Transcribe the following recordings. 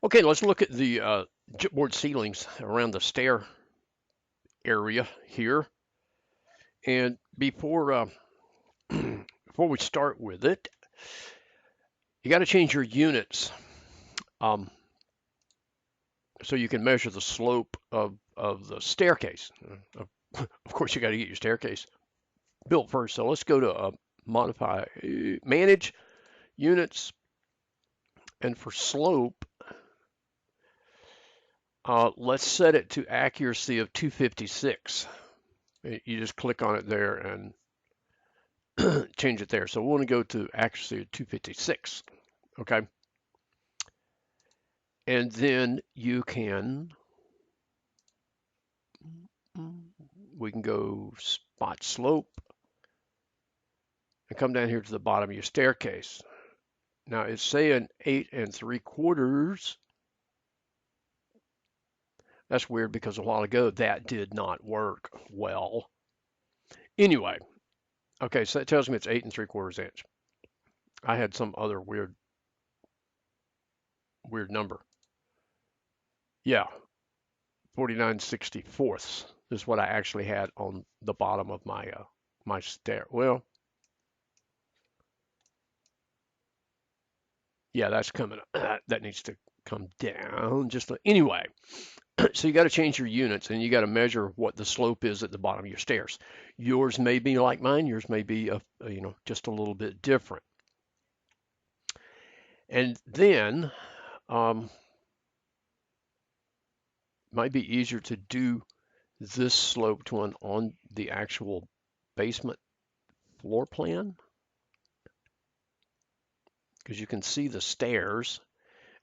Okay, let's look at the chipboard ceilings around the stair area here. And before we start with it, you got to change your units um, so you can measure the slope of the staircase. Of course, you got to get your staircase built first. So let's go to modify, manage units, and for slope, let's set it to accuracy of 256. You just click on it there and change it there. So we want to go to accuracy of 256. Okay. And then we can go spot slope and come down here to the bottom of your staircase. Now it's saying 8 3/4. That's weird because a while ago that did not work well. Anyway, okay, so it tells me it's 8 3/4 inch. I had some other weird number. Yeah, 49/64 is what I actually had on the bottom of my stair. Well, yeah, that's coming up. That needs to come down anyway. So you got to change your units and you got to measure what the slope is at the bottom of your stairs. Yours may be like mine. Yours may be just a little bit different. And then might be easier to do this sloped one on the actual basement floor plan because you can see the stairs.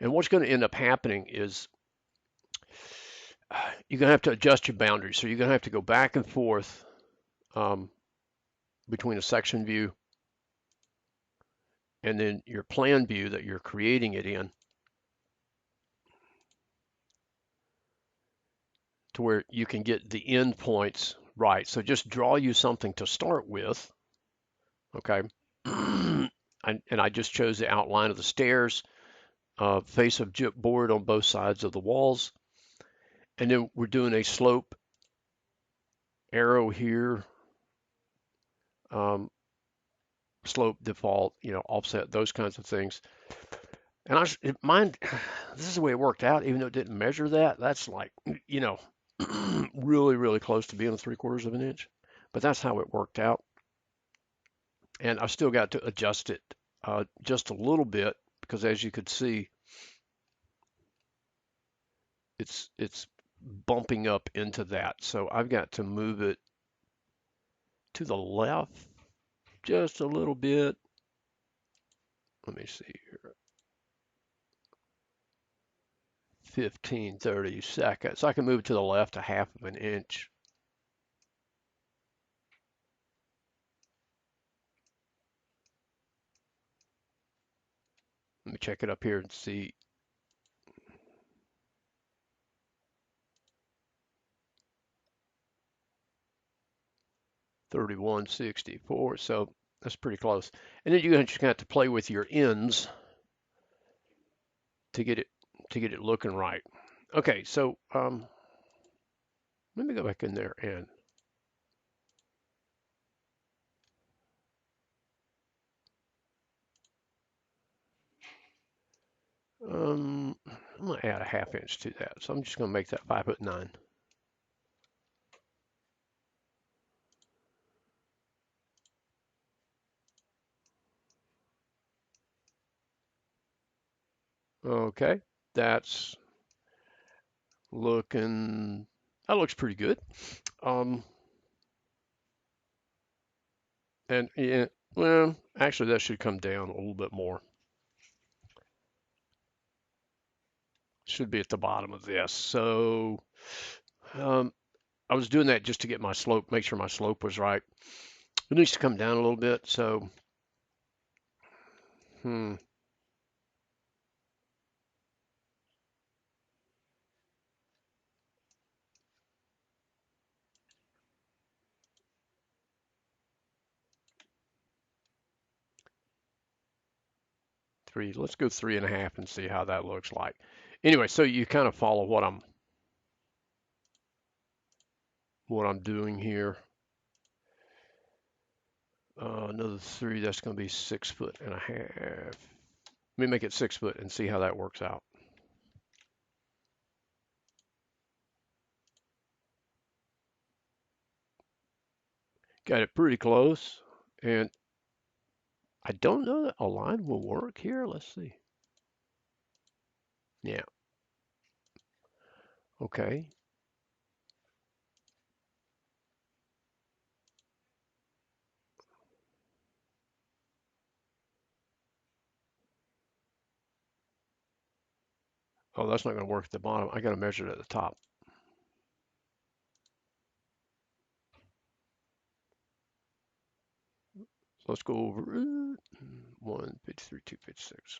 And what's going to end up happening is you're going to have to adjust your boundaries. So you're going to have to go back and forth um, between a section view and then your plan view that you're creating it in to where you can get the end points right. So just draw you something to start with, okay? and I just chose the outline of the stairs, face of board on both sides of the walls. And then we're doing a slope arrow here, um, slope default, offset, those kinds of things. And mine, this is the way it worked out, even though it didn't measure that. That's like, really, really close to being a 3/4 of an inch. But that's how it worked out. And I've still got to adjust it just a little bit because as you could see, it's bumping up into that. So I've got to move it to the left just a little bit. Let me see here. 15, 30 seconds. I can move it to the left a half of an inch. Let me check it up here and see. $31.64. So that's pretty close. And then you're just gonna have to play with your ends to get it looking right. Okay, so let me go back in there and I'm gonna add a half inch to that. So I'm just gonna make that 5'9". Okay, that's looking that looks pretty good. Um, and yeah, well, actually that should come down a little bit more. Should be at the bottom of this. So um, I was doing that just to get my slope, make sure my slope was right. It needs to come down a little bit. So, hmm, 3. Let's go 3.5 and see how that looks like. Anyway, so you kind of follow what I'm doing here. Another 3, that's going to be 6.5 feet. Let me make it 6 foot and see how that works out. Got it pretty close, and I don't know that a line will work here. Let's see. Yeah, okay. Oh, that's not going to work at the bottom. I got to measure it at the top. So let's go over it. 1, 53, 2, 56.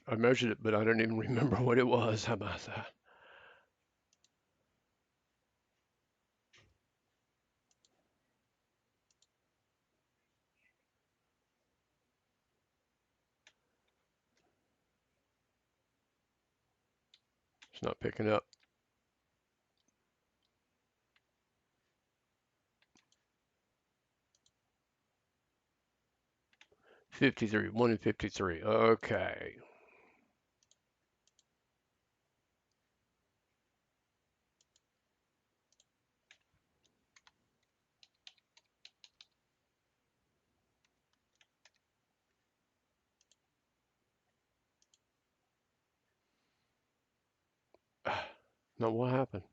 I measured it, but I don't even remember what it was. How about that? It's not picking up. 53, 1 and 53. Okay. Now what happened?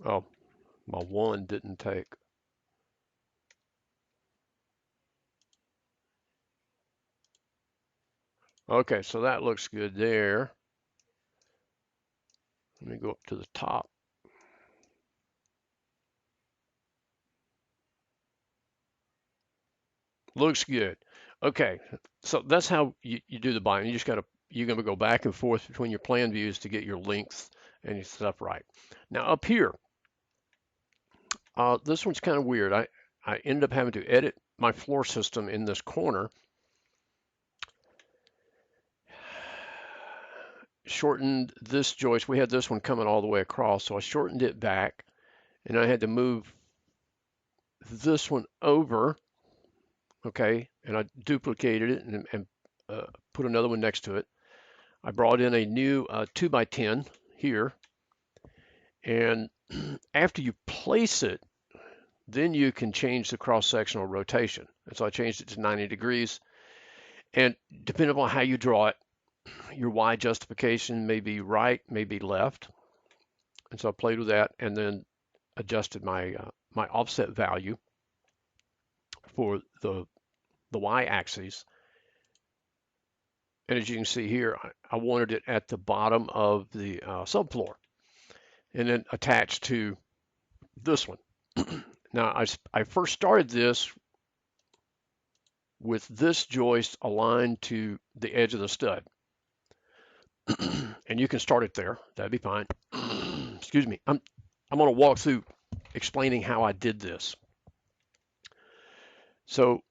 Oh, my 1 didn't take. Okay, so that looks good there. Let me go up to the top. Looks good. Okay, so that's how you do the bind. You're gonna go back and forth between your plan views to get your length and your stuff right. Now up here, this one's kind of weird. I ended up having to edit my floor system in this corner, shortened this joist. We had this one coming all the way across, so I shortened it back, and I had to move this one over, okay, and I duplicated it and put another one next to it. I brought in a new 2x10 here, and after you place it, then you can change the cross-sectional rotation. And so I changed it to 90 degrees, and depending on how you draw it, your Y justification may be right, may be left. And so I played with that and then adjusted my offset value for the Y axis. And as you can see here, I wanted it at the bottom of the subfloor and then attached to this one. Now, I first started this with this joist aligned to the edge of the stud. And you can start it there. That'd be fine. Excuse me. I'm going to walk through explaining how I did this. So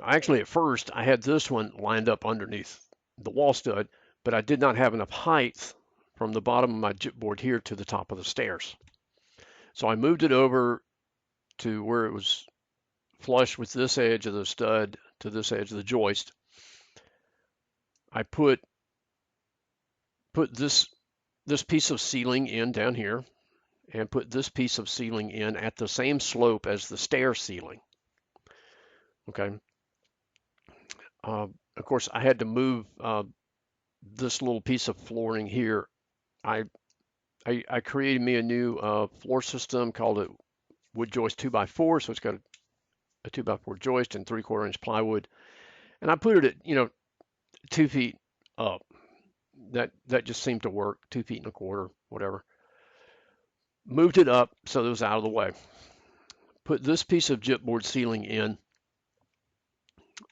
actually at first I had this one lined up underneath the wall stud, but I did not have enough height from the bottom of my gypboard here to the top of the stairs. So I moved it over to where it was flush with this edge of the stud to this edge of the joist. I put this piece of ceiling in down here and put this piece of ceiling in at the same slope as the stair ceiling. Okay. Of course, I had to move this little piece of flooring here. I created me a new floor system, called it wood joist 2x4. So it's got a 2x4 joist and 3/4 inch plywood. And I put it at, 2 feet up. that just seemed to work. 2 feet and a quarter, whatever. Moved it up so it was out of the way. Put this piece of gypboard ceiling in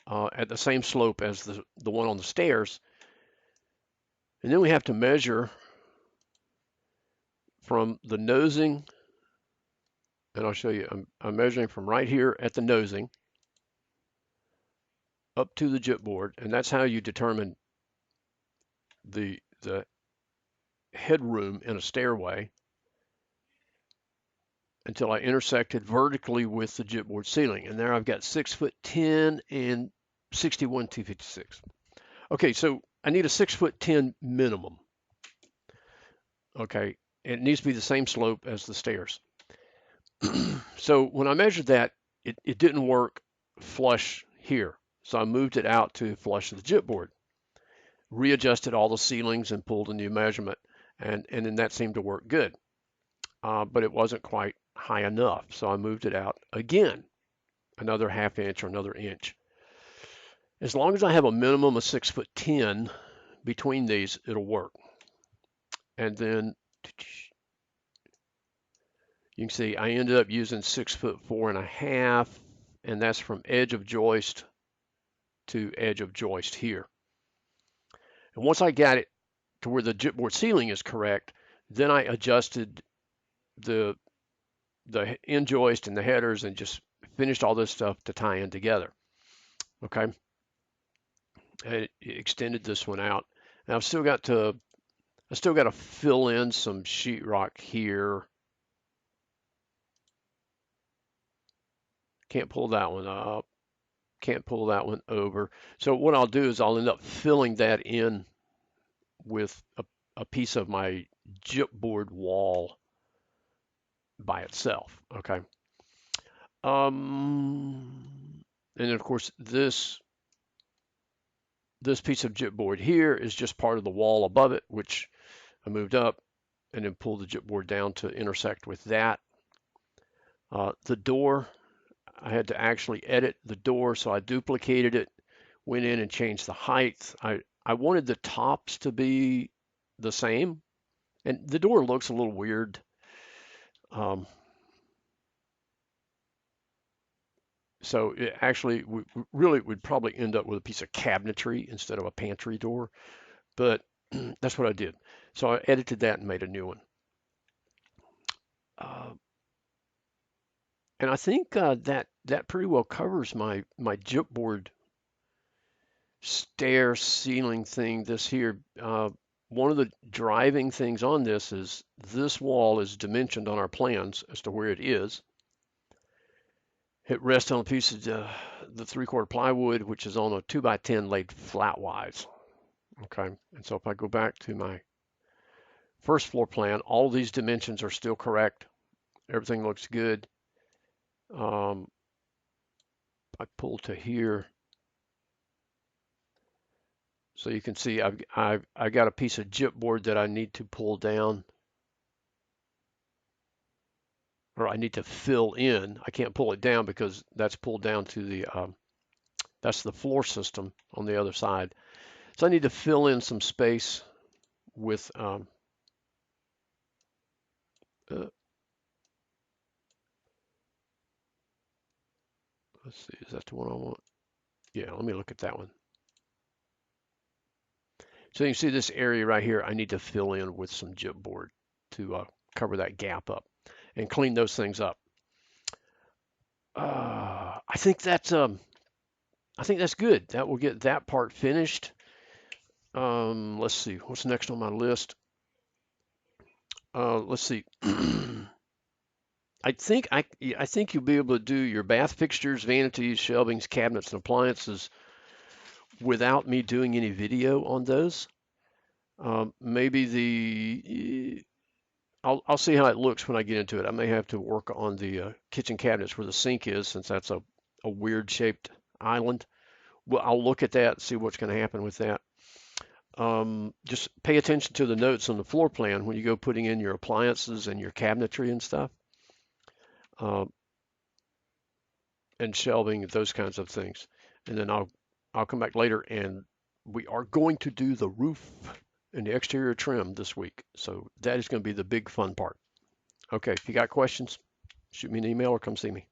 at the same slope as the one on the stairs. And then we have to measure from the nosing, and I'll show you. I'm measuring from right here at the nosing up to the gypboard, and that's how you determine the headroom in a stairway until I intersected vertically with the gypboard ceiling. And there I've got 6'10" and 61 256. Okay, so I need a 6'10" minimum. Okay, it needs to be the same slope as the stairs. So when I measured that, it didn't work flush here. So I moved it out to flush the gypboard, readjusted all the ceilings and pulled a new measurement. And then that seemed to work good. But it wasn't quite high enough. So I moved it out again, another ½ inch or another inch. As long as I have a minimum of 6'10" between these, it'll work. And then you can see I ended up using 6'4½", and that's from edge of joist to edge of joist here. And once I got it to where the gypboard ceiling is correct, then I adjusted the end joist and the headers and just finished all this stuff to tie in together. Okay, and it extended this one out. And I've still got to fill in some sheetrock here. Can't pull that one up. Can't pull that one over. So what I'll do is I'll end up filling that in with a piece of my gypboard wall by itself. Okay. And then of course this piece of gypboard here is just part of the wall above it, which I moved up and then pulled the gypboard down to intersect with that. The door, I had to actually edit the door, so I duplicated it, went in and changed the height. I wanted the tops to be the same, and the door looks a little weird. So it actually really would probably end up with a piece of cabinetry instead of a pantry door, but that's what I did. So I edited that and made a new one. And I think that pretty well covers my gypboard stair ceiling thing. This here, one of the driving things on this is this wall is dimensioned on our plans as to where it is. It rests on a piece of the 3/4 plywood, which is on a 2x10 laid flatwise. Okay, and so if I go back to my first floor plan, all these dimensions are still correct. Everything looks good. I pull to here, so you can see I've got a piece of gypboard that I need to pull down, or I need to fill in. I can't pull it down because that's pulled down to the that's the floor system on the other side. So I need to fill in some space with let's see, is that the one I want? Yeah, let me look at that one. So you can see this area right here, I need to fill in with some gypboard to cover that gap up and clean those things up. I think that's good. That will get that part finished. Let's see, what's next on my list? Let's see. I think you'll be able to do your bath fixtures, vanities, shelvings, cabinets, and appliances without me doing any video on those. Maybe I'll see how it looks when I get into it. I may have to work on the kitchen cabinets where the sink is, since that's a weird shaped island. Well, I'll look at that and see what's going to happen with that. Just pay attention to the notes on the floor plan when you go putting in your appliances and your cabinetry and stuff, and shelving, those kinds of things. And then I'll come back later and we are going to do the roof. and the exterior trim this week. So that is going to be the big fun part. Okay, if you got questions, shoot me an email or come see me.